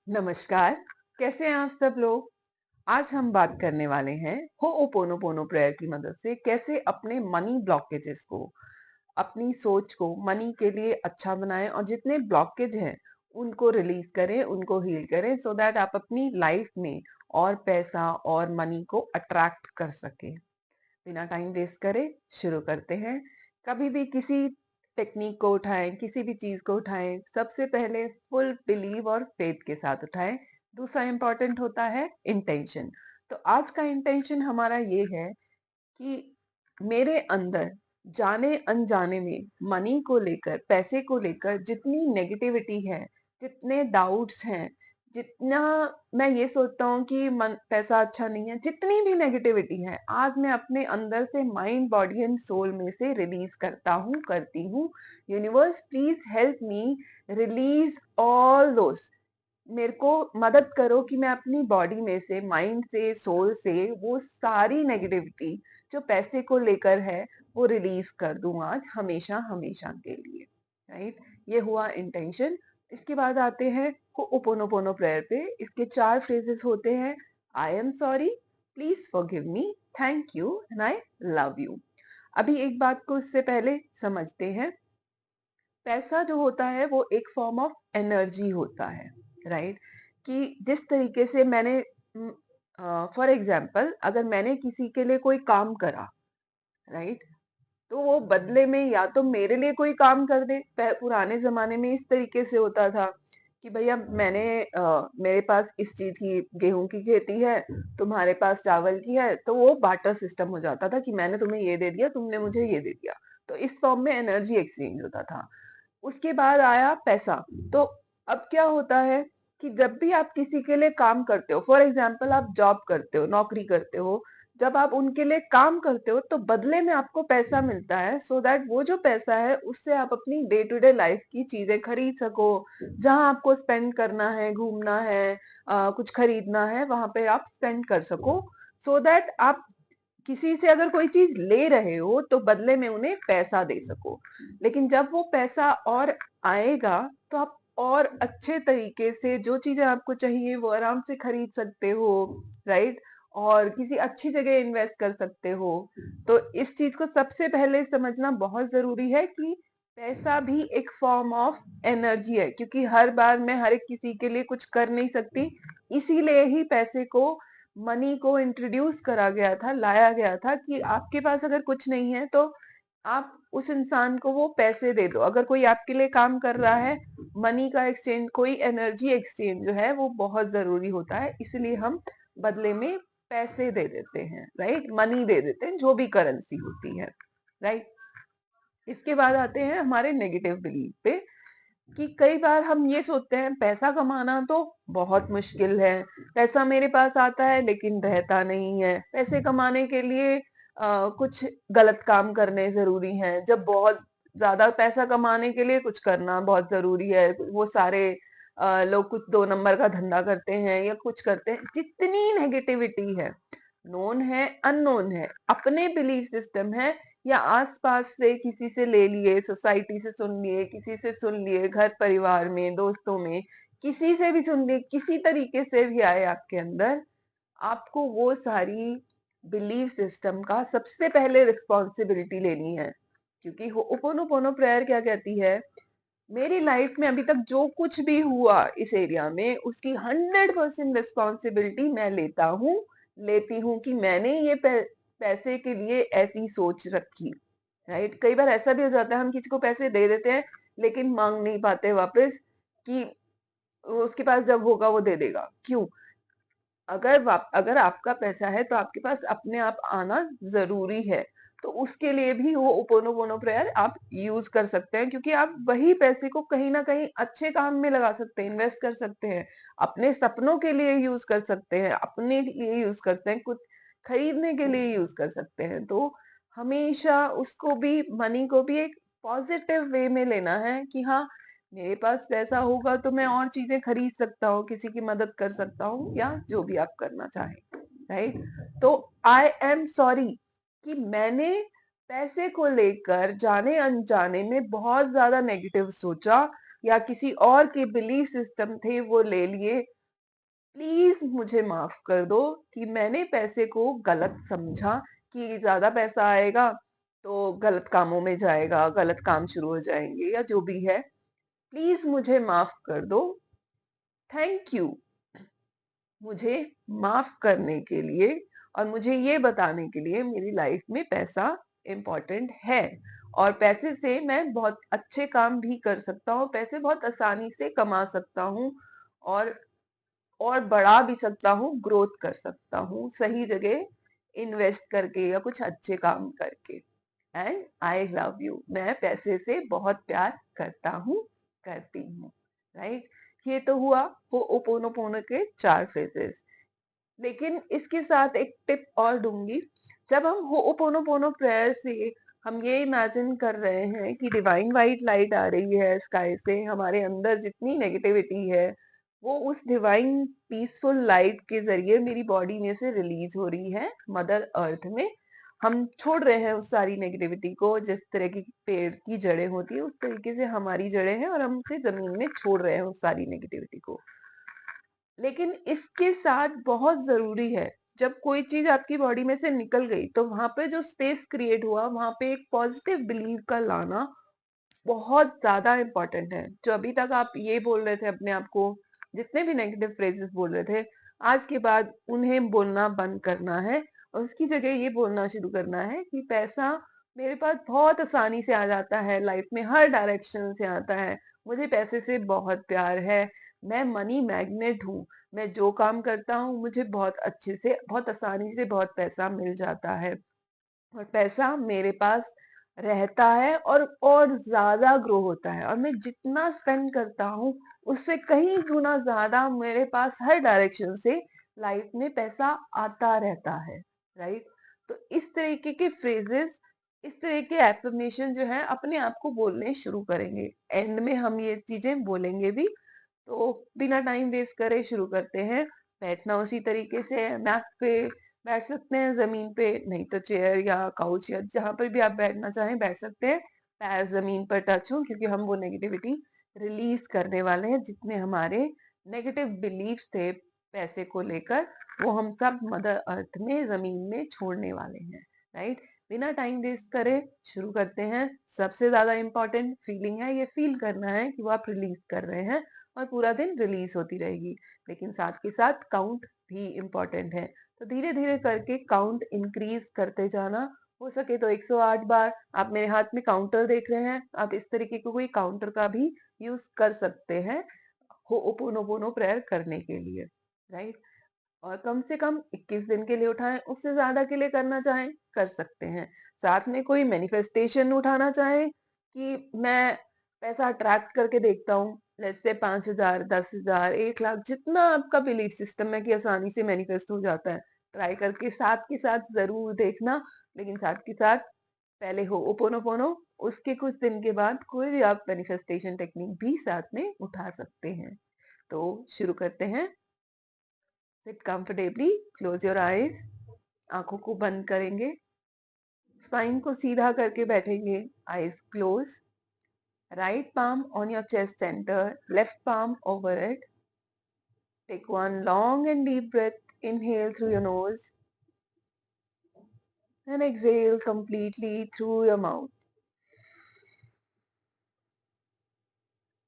नमस्कार। कैसे हैं आप सब लोग? आज हम बात करने वाले हैं हो'ओपोनोपोनो प्रेयर की मदद से कैसे अपने मनी ब्लॉकेजेस को, अपनी सोच को मनी के लिए अच्छा बनाएं और जितने ब्लॉकेज हैं उनको रिलीज करें, उनको हील करें सो दैट आप अपनी लाइफ में और पैसा और मनी को अट्रैक्ट कर सकें। बिना टाइम वेस्ट करे शुरू करते हैं। कभी भी किसी टेक्निक को उठाएं, किसी भी चीज को उठाएं, सबसे पहले फुल बिलीव और फेथ के साथ उठाएं। दूसरा इंपॉर्टेंट होता है इंटेंशन। तो आज का इंटेंशन हमारा ये है कि मेरे अंदर जाने अनजाने में मनी को लेकर, पैसे को लेकर जितनी नेगेटिविटी है, जितने डाउट्स हैं, जितना मैं ये सोचता हूँ कि मन पैसा अच्छा नहीं है, जितनी भी नेगेटिविटी है, आज मैं अपने अंदर से माइंड, बॉडी एंड सोल में से रिलीज करता हूँ, करती हूँ। Universe please help me release all those. मेरे को मदद करो कि मैं अपनी बॉडी में से, माइंड से, सोल से वो सारी नेगेटिविटी जो पैसे को लेकर है वो रिलीज कर दूं आज हमेशा हमेशा के लिए। राइट, ये हुआ इंटेंशन। इसके बाद आते हैं हो'ओपोनोपोनो प्रेयर पे। इसके 4 फ्रेजेस होते हैं। I am sorry, please forgive me, thank you and I love you. अभी एक बात को इससे पहले समझते हैं। पैसा जो होता है वो एक फॉर्म ऑफ एनर्जी होता है। राइट, कि जिस तरीके से मैंने फॉर एग्जाम्पल अगर मैंने किसी के लिए कोई काम करा, राइट, तो वो बदले में या तो मेरे लिए कोई काम कर दे। पुराने जमाने में इस तरीके से होता था कि भैया मेरे पास इस चीज की, गेहूं की खेती है, तुम्हारे पास चावल की है, तो वो बार्टर सिस्टम हो जाता था कि मैंने तुम्हें ये दे दिया, तुमने मुझे ये दे दिया। तो इस फॉर्म में एनर्जी एक्सचेंज होता था। उसके बाद आया पैसा। तो अब क्या होता है कि जब भी आप किसी के लिए काम करते हो, फॉर एग्जाम्पल आप जॉब करते हो, नौकरी करते हो, जब आप उनके लिए काम करते हो तो बदले में आपको पैसा मिलता है सो दैट वो जो पैसा है उससे आप अपनी डे टू डे लाइफ की चीजें खरीद सको। जहां आपको स्पेंड करना है, घूमना है, कुछ खरीदना है, वहां पे आप स्पेंड कर सको। सो दैट आप किसी से अगर कोई चीज ले रहे हो तो बदले में उन्हें पैसा दे सको। लेकिन जब वो पैसा और आएगा तो आप और अच्छे तरीके से जो चीजें आपको चाहिए वो आराम से खरीद सकते हो। राइट, और किसी अच्छी जगह इन्वेस्ट कर सकते हो। तो इस चीज को सबसे पहले समझना बहुत जरूरी है कि पैसा भी एक फॉर्म ऑफ एनर्जी है, क्योंकि हर बार मैं हर एक किसी के लिए कुछ कर नहीं सकती। इसीलिए ही पैसे को, मनी को इंट्रोड्यूस करा गया था, लाया गया था कि आपके पास अगर कुछ नहीं है तो आप उस इंसान को वो पैसे दे दो। अगर कोई आपके लिए काम कर रहा है, मनी का एक्सचेंज, कोई एनर्जी एक्सचेंज जो है वो बहुत जरूरी होता है। इसलिए हम बदले में पैसे दे देते हैं, राइट, मनी दे देते हैं, जो भी करेंसी होती है। राइट, इसके बाद आते हैं हमारे नेगेटिव बिलीफ पे कि कई बार हम ये सोचते हैं पैसा कमाना तो बहुत मुश्किल है, पैसा मेरे पास आता है लेकिन रहता नहीं है। पैसे कमाने के लिए कुछ गलत काम करने जरूरी हैं। जब बहुत ज्यादा पैसा कमाने के लिए कुछ करना बहुत जरूरी है, वो सारे लोग कुछ 2 नंबर का धंधा करते हैं या कुछ करते हैं। जितनी नेगेटिविटी है, नोन है, अननोन है, अपने बिलीफ सिस्टम है या आसपास से किसी से ले लिए, सोसाइटी से सुन लिए, किसी से सुन लिए, घर परिवार में, दोस्तों में, किसी से भी सुन लिए, किसी तरीके से भी आए आपके अंदर, आपको वो सारी बिलीफ सिस्टम का सबसे पहले रिस्पॉन्सिबिलिटी लेनी है। क्योंकि हो'ओपोनोपोनो प्रेयर क्या कहती है, मेरी लाइफ में अभी तक जो कुछ भी हुआ इस एरिया में उसकी 100% रिस्पॉन्सिबिलिटी मैं लेता हूँ, लेती हूँ कि मैंने ये पैसे के लिए ऐसी सोच रखी। राइट, कई बार ऐसा भी हो जाता है हम किसी को पैसे दे देते हैं लेकिन मांग नहीं पाते वापस, कि उसके पास जब होगा वो दे देगा। क्यों? अगर आपका पैसा है तो आपके पास अपने आप आना जरूरी है। तो उसके लिए भी वो ओपोनोपोनो प्रेयर आप यूज कर सकते हैं, क्योंकि आप वही पैसे को कहीं ना कहीं अच्छे काम में लगा सकते हैं, इन्वेस्ट कर सकते हैं, अपने सपनों के लिए यूज कर सकते हैं, अपने लिए यूज कर सकते हैं, कुछ खरीदने के लिए यूज कर सकते हैं। तो हमेशा उसको भी, मनी को भी एक पॉजिटिव वे में लेना है कि हाँ, मेरे पास पैसा होगा तो मैं और चीजें खरीद सकता हूँ, किसी की मदद कर सकता हूँ, या जो भी आप करना चाहें। राइट, तो आई एम सॉरी कि मैंने पैसे को लेकर जाने अनजाने में बहुत ज्यादा नेगेटिव सोचा, या किसी और के बिलीफ सिस्टम थे वो ले लिए। प्लीज मुझे माफ कर दो कि मैंने पैसे को गलत समझा कि ज्यादा पैसा आएगा तो गलत कामों में जाएगा, गलत काम शुरू हो जाएंगे या जो भी है। प्लीज मुझे माफ कर दो। थैंक यू मुझे माफ करने के लिए और मुझे ये बताने के लिए मेरी लाइफ में पैसा इम्पोर्टेंट है और पैसे से मैं बहुत अच्छे काम भी कर सकता हूँ, पैसे बहुत आसानी से कमा सकता हूँ और बढ़ा भी सकता हूँ, ग्रोथ कर सकता हूँ सही जगह इन्वेस्ट करके या कुछ अच्छे काम करके। एंड आई लव यू, मैं पैसे से बहुत प्यार करता हूँ, करती हूँ। राइट, ये तो हुआ होओपोनोपोनो के 4 फ्रेजेस। लेकिन इसके साथ एक टिप और दूंगी। जब हम होओपोनोपोनो प्रेयर से हम ये इमेजिन कर रहे हैं कि डिवाइन वाइट लाइट आ रही है स्काई से, हमारे अंदर जितनी नेगेटिविटी है वो उस डिवाइन पीसफुल लाइट के जरिए मेरी बॉडी में से रिलीज हो रही है मदर अर्थ में। हम छोड़ रहे हैं उस सारी नेगेटिविटी को, जिस तरह की पेड़ की जड़ें होती है उस तरीके से हमारी जड़ें हैं और हम उसे जमीन में छोड़ रहे हैं उस सारी नेगेटिविटी को। लेकिन इसके साथ बहुत जरूरी है, जब कोई चीज आपकी बॉडी में से निकल गई तो वहां पे जो स्पेस क्रिएट हुआ वहां पे एक पॉजिटिव बिलीव का लाना बहुत ज्यादा इंपॉर्टेंट है। जो अभी तक आप ये बोल रहे थे अपने आप को, जितने भी नेगेटिव फ्रेजेस बोल रहे थे, आज के बाद उन्हें बोलना बंद करना है और उसकी जगह ये बोलना शुरू करना है कि पैसा मेरे पास बहुत आसानी से आ जाता है, लाइफ में हर डायरेक्शन से आता है, मुझे पैसे से बहुत प्यार है, मैं मनी मैग्नेट हूँ, मैं जो काम करता हूँ मुझे बहुत अच्छे से बहुत आसानी से बहुत पैसा मिल जाता है और पैसा मेरे पास रहता है और ज्यादा ग्रो होता है और मैं जितना स्पेंड करता हूँ उससे कहीं गुना ज्यादा मेरे पास हर डायरेक्शन से लाइफ में पैसा आता रहता है। राइट, तो इस तरीके के फ्रेजेस, इस तरह के एफर्मेशन जो है अपने आप को बोलने शुरू करेंगे। एंड में हम ये चीजें बोलेंगे भी। तो बिना टाइम वेस्ट करे शुरू करते हैं। बैठना उसी तरीके से है, मैट पे बैठ सकते हैं, जमीन पे नहीं तो चेयर या काउच या जहां पर भी आप बैठना चाहें बैठ सकते हैं। पैर जमीन पर टच हो क्योंकि हम वो नेगेटिविटी रिलीज करने वाले हैं, जितने हमारे नेगेटिव बिलीफ्स थे पैसे को लेकर वो हम सब मदर अर्थ में जमीन में छोड़ने वाले हैं। राइट, बिना टाइम वेस्ट करे शुरू करते हैं। सबसे ज्यादा इंपॉर्टेंट फीलिंग है, ये फील करना है कि वो आप रिलीज कर रहे हैं और पूरा दिन रिलीज होती रहेगी। लेकिन साथ के साथ काउंट भी इम्पोर्टेंट है, तो धीरे धीरे करके काउंट इंक्रीज करते जाना। हो सके तो 108 बार। आप मेरे हाथ में काउंटर देख रहे हैं, आप इस तरीके को कोई काउंटर का भी यूज कर सकते हैं होओपोनोपोनो प्रेयर करने के लिए। राइट, और कम से कम 21 दिन के लिए उठाएं, उससे ज्यादा के लिए करना चाहें कर सकते हैं। साथ में कोई मैनिफेस्टेशन उठाना चाहें कि मैं पैसा अट्रैक्ट करके देखता हूँ, लेट्स से 5,000, 10,000, 1 लाख, जितना आपका बिलीफ सिस्टम है कि आसानी से मैनिफेस्ट हो जाता है, ट्राई करके साथ के साथ जरूर देखना। लेकिन साथ के साथ पहले हो ओपोनोपोनो, उसके कुछ दिन के बाद कोई भी आप मैनिफेस्टेशन टेक्निक भी साथ में उठा सकते हैं। तो शुरू करते हैं। Seat comfortably, close your eyes, आंखों को बंद करेंगे, स्पाइन को सीधा करके बैठेंगे, eyes close, right palm on your chest center, left palm over it. Take one long and deep breath, inhale through your nose and exhale completely through your mouth.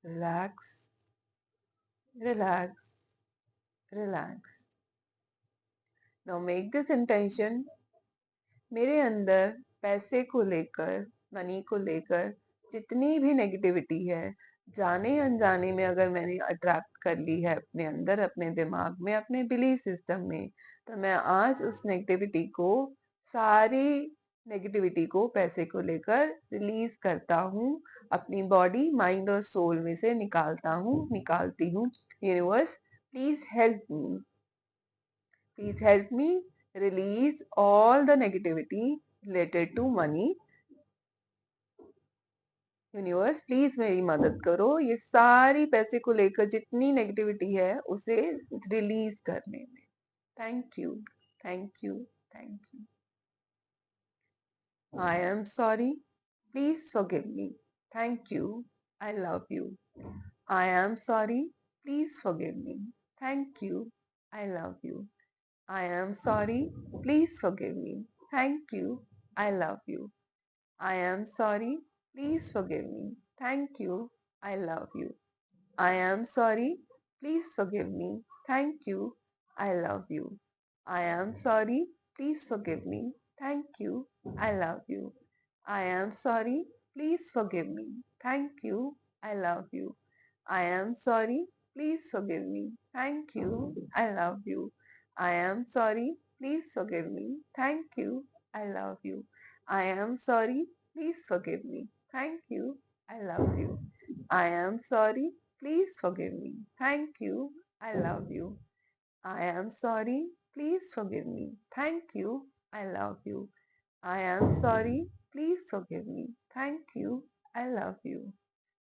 Relax, relax, relax. Now make this intention, मेरे अंदर पैसे को लेकर, money को लेकर जितनी भी negativity है, जाने अनजाने में अगर मैंने अट्रैक्ट कर ली है अपने अंदर, अपने दिमाग में, अपने बिलीफ सिस्टम में, तो मैं आज उस नेगेटिविटी को, सारी नेगेटिविटी को पैसे को लेकर रिलीज करता हूँ, अपनी बॉडी, माइंड और सोल में से निकालता हूँ, निकालती हूँ। Universe please help me, please help me release all the negativity related to money. Universe please मेरी मदद करो, ये सारी पैसे को लेकर जितनी नेगेटिविटी है उसे रिलीज करने में। Thank you, thank you, thank you. I am sorry, please forgive me, thank you, I love you. I am sorry. Please forgive me. Thank you. I love you. I am sorry. Please forgive me. Thank you. I love you. I am sorry. Please forgive me. Thank you. I love you. I am sorry. Please forgive me. Thank you. I love you. I am sorry. Please forgive me. Thank you. I love you. I am sorry. Please forgive me. Thank you. I love you. I am sorry. Please forgive me. Thank you. I love you. I am sorry. Please forgive me. Thank you. I love you. I am sorry. Please forgive me. Thank you. I love you. I am sorry. Please forgive me. Thank you. I love you. I am sorry. Please forgive me. Thank you. I love you. I am sorry. Please forgive me. Thank you. I love you.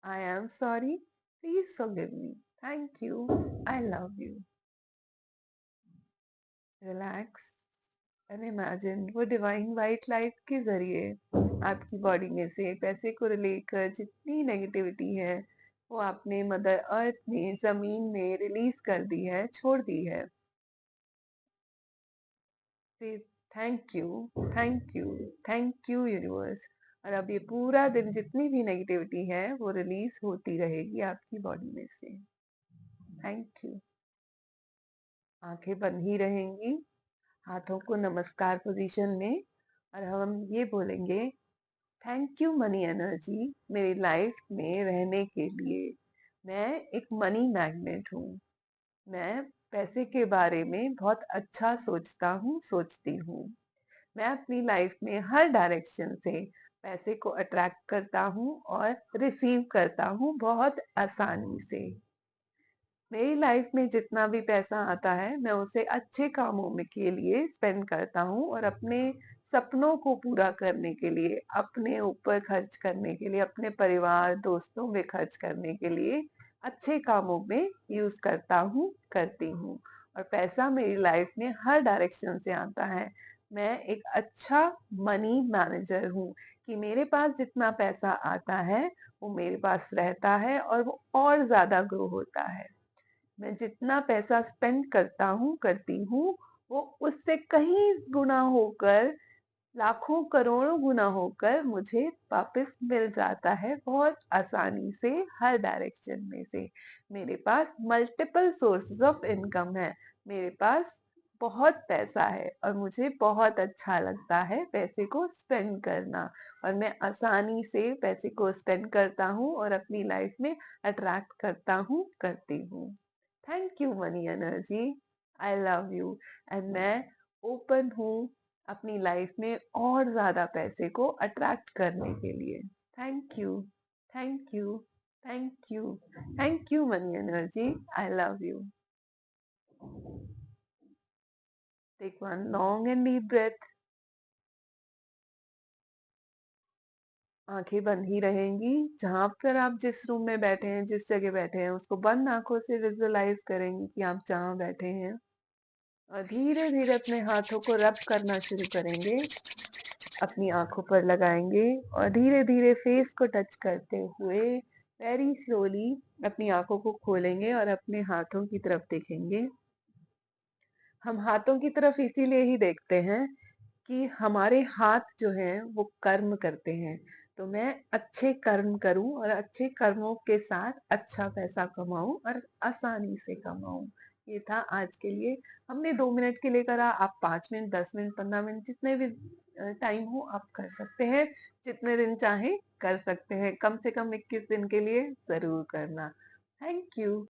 I am sorry. Please forgive me. Thank you. I love you. Relax and imagine वो divine white light के जरिए आपकी body में से पैसे को लेकर जितनी नेगेटिविटी है वो आपने मदर अर्थ में जमीन में रिलीज कर दी है, छोड़ दी है। से thank you, thank you, thank you universe. और अब ये पूरा दिन जितनी भी नेगेटिविटी है वो रिलीज होती रहेगी आपकी बॉडी में से। Thank you. आंखें बंद ही रहेंगी, हाथों को नमस्कार पोजीशन में, और हम ये बोलेंगे थैंक यू मनी एनर्जी मेरी लाइफ में रहने के लिए। मैं एक मनी मैग्नेट हूँ। मैं पैसे के बारे में बहुत अच्छा सोचता हूँ, सोचती हूँ। मैं अपनी लाइफ में हर डायरेक्शन से पैसे को अट्रैक्ट करता हूँ और रिसीव करता हूँ बहुत आसानी से। मेरी लाइफ में जितना भी पैसा आता है मैं उसे अच्छे कामों में के लिए स्पेंड करता हूँ और अपने सपनों को पूरा करने के लिए, अपने ऊपर खर्च करने के लिए, अपने परिवार दोस्तों में खर्च करने के लिए अच्छे कामों में यूज करता हूँ, करती हूँ। और पैसा मेरी लाइफ में हर डायरेक्शन से आता है। मैं एक अच्छा मनी मैनेजर हूँ कि मेरे पास जितना पैसा आता है वो मेरे पास रहता है और वो और ज्यादा ग्रो होता है। मैं जितना पैसा स्पेंड करता हूँ, करती हूँ, वो उससे कहीं गुना होकर, लाखों करोड़ों गुना होकर मुझे वापस मिल जाता है बहुत आसानी से, हर डायरेक्शन में से। मेरे पास मल्टीपल सोर्सेस ऑफ इनकम है। मेरे पास बहुत पैसा है और मुझे बहुत अच्छा लगता है पैसे को स्पेंड करना, और मैं आसानी से पैसे को स्पेंड करता हूँ और अपनी लाइफ में अट्रैक्ट करता हूँ, करती हूँ। Thank you money energy, I love you. And मैं ओपन हूँ अपनी लाइफ में और ज्यादा पैसे को अट्रैक्ट करने के लिए। Thank you, thank you, thank you, thank you money energy, I love you. Take one long and deep breath. आंखें बंद ही रहेंगी। जहां पर आप जिस रूम में बैठे हैं, जिस जगह बैठे हैं, उसको बंद आंखों से विजुअलाइज करेंगे कि आप जहां बैठे हैं, और धीरे धीरे अपने हाथों को रब करना शुरू करेंगे, अपनी आंखों पर लगाएंगे और धीरे धीरे फेस को टच करते हुए वेरी स्लोली अपनी आंखों को खोलेंगे और अपने हाथों की तरफ देखेंगे। हम हाथों की तरफ इसीलिए ही देखते हैं कि हमारे हाथ जो हैं वो कर्म करते हैं। तो मैं अच्छे कर्म करूं और अच्छे कर्मों के साथ अच्छा पैसा कमाऊं और आसानी से कमाऊं। ये था आज के लिए। हमने 2 मिनट के लिए करा, आप 5 मिनट, 10 मिनट, 15 मिनट, जितने भी टाइम हो आप कर सकते हैं। जितने दिन चाहे कर सकते हैं। कम से कम 21 दिन के लिए जरूर करना। Thank you.